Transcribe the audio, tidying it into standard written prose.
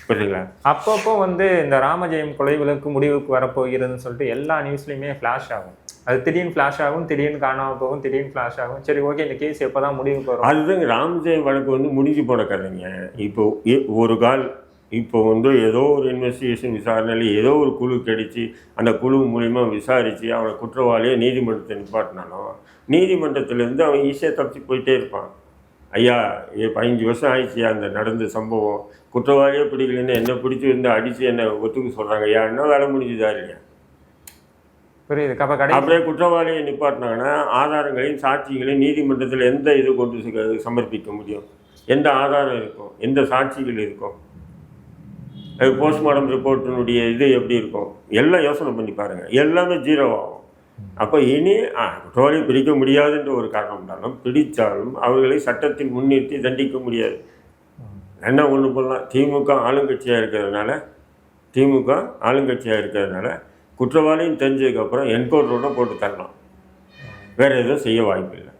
புரியுதுங்களா? அப்பப்போ இந்த ராமஜெயம் கொலை வழக்கு முடிவுக்கு வரப்போகிறதுன்னு சொல்லிட்டு எல்லா நியூஸ்லையுமே ஃப்ளாஷ் ஆகும். அது திடீர்னு ஃப்ளாஷ் ஆகும், திடீர்னு காணாமல் போகும், திடீர்னு ஃப்ளாஷ் ஆகும். சரி, ஓகே, இந்த கேஸ் எப்போதான் முடிவுக்கு வரும்? அதுதாங்க ராமஜெயம் வழக்கு முடிஞ்சு போன கதைங்க. இப்போ ஒரு கால் இப்போ ஏதோ ஒரு இன்வெஸ்டிகேஷன் விசாரணையில் ஏதோ ஒரு குழு கிடைச்சி அந்த குழு மூலிமா விசாரித்து அவனை குற்றவாளியை நீதிமன்றத்தை நிப்பாட்டினாலும் நீதிமன்றத்திலேருந்து அவன் ஈஸியாக தப்பிச்சு போயிட்டே இருப்பான். ஐயா 15 வருஷம் ஆயிடுச்சு அந்த நடந்த சம்பவம், குற்றவாளியே பிடிக்கலன்னு என்னை பிடிச்சி அடித்து என்னை ஒத்துக்க சொல்கிறாங்க ஐயா, என்ன வேலை முடிஞ்சுதா இல்லையா? புரியுது. அப்படியே குற்றவாளியை நிப்பாட்டினாங்கன்னா ஆதாரங்களையும் சாட்சிகளையும் நீதிமன்றத்தில் எந்த இது கொண்டு சமர்ப்பிக்க முடியும்? எந்த ஆதாரம் இருக்கும்? எந்த சாட்சிகள் இருக்கும்? போஸ்ட்மார்ட்டம் ரிப்போர்ட்டினுடைய இது எப்படி இருக்கும்? எல்லாம் யோசனை பண்ணி பாருங்கள். எல்லாமே ஜீரோ ஆகும். அப்போ இனி குற்றவாளியை பிடிக்க முடியாதுன்ற ஒரு காரணம் இருந்தாலும் பிடித்தாலும் அவர்களை சட்டத்தில் முன்னிறுத்தி தண்டிக்க முடியாது. என்ன ஒன்று பண்ணலாம், திமுக ஆளுங்கட்சியாக இருக்கிறதுனால குற்றவாளியும் தெரிஞ்சதுக்கப்புறம் என்கவுண்டரோட போட்டு தரலாம். வேறு எதுவும் செய்ய வாய்ப்பு இல்லை.